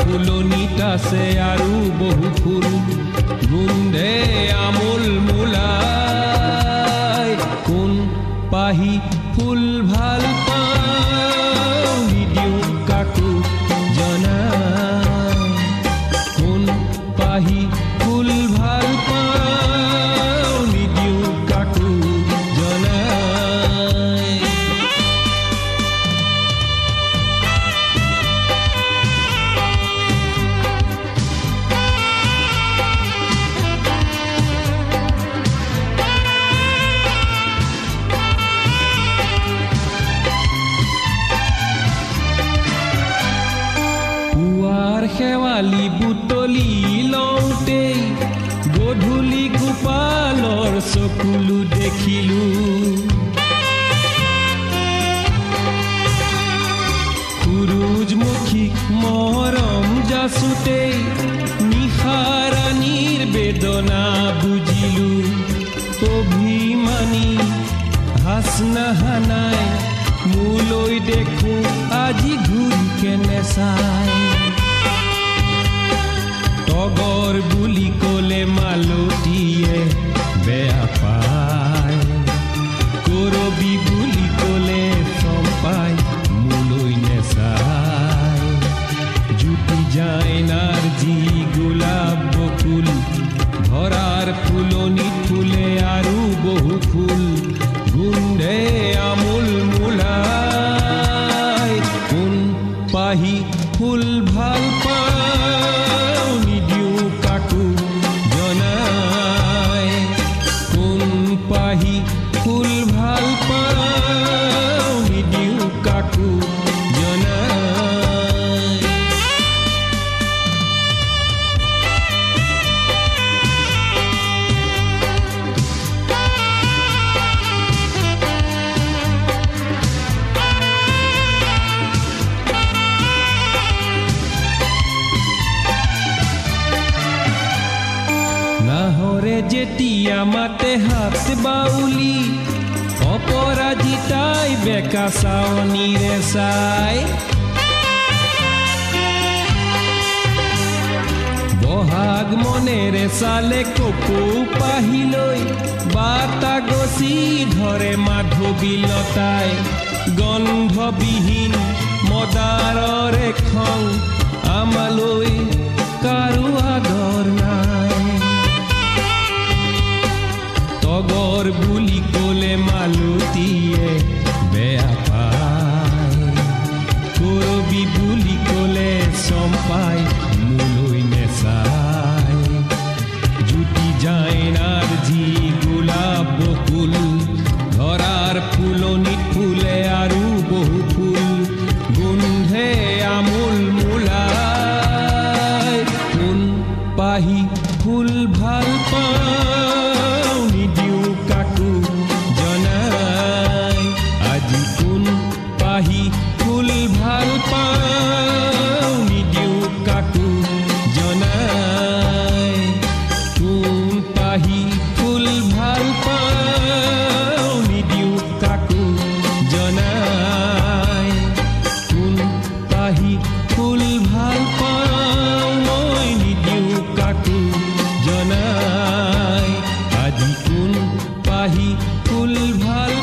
ফুলনিত আছে আৰু বহু ফুল গোন্ধে আমোল মোলাই কোন পাহি ফুল ভাল পাওঁ নিদিওঁ কাকো জনাই কোন পাহি ফুল ভাল পাওঁ নিদিওঁ কাকো জনাই শেৱালি বুটলি লওঁতে গধূলি গোপালৰ চকুলো দেখিলো সূৰুজমুখী মৰম যাচোতে নিশাৰাণীৰ বেদনা বুজিলো অভিমানী হাসনাহানাই মোলৈ দেখো আজি ঘূৰি কেনে চাই তগৰ বুলি ক'লে মালতীয়ে বেয়া পায় কৰবি বুলি ক'লে চম্পাই মোলৈ নেচাই জুটি যায় নাৰ্জী গোলাপ বকুল ধৰাৰ ফুলনিত ফুলে আৰু বহু ফুল গোন্ধে আমোল মোলাই কোন পাহি ফুল ভাল পাওঁ নিদিওঁ কাকো জনাই কোন পাহি ফুল ভাল পাওঁ নিদিওঁ কাকো জনাই নাহৰে যেতিয়া মাতে হাত বাউলি অপৰাজিতাই বেকা চাৱনীৰে চাই বহাগ মনেৰে চালে কপৌ পাহিলৈ বাটা গছি ধৰে মাধৱীলতাই গন্ধবিহীন মদাৰৰে খং আমালৈ কাৰো আদৰ নাই তগৰ বুলি ক'লে মালতীয়ে বেয়া পায় কৰবি বুলি ক'লে চম্পাই মোলৈ নেচাই জুটি যায় নাৰ্জী গোলাপ বকুল ধৰাৰ ফুলনিত ফুলে আৰু বহু ফুল গোন্ধে আমোল মোলাই কোন পাহি ফুল ভাল পাওঁ নিদিওঁ কাকো জনাই আজি কোন পাহি ফুল ভাল পাওঁ নিদিওঁ কাকো জনাই কোন পাহি ফুল ভাল পাওঁ নিদিওঁ কাকো জনাই কোন পাহি ফুল ভাল পাওঁ মই নিদিওঁ কাকো জনাই আজি কোন পাহি ফুল ভাল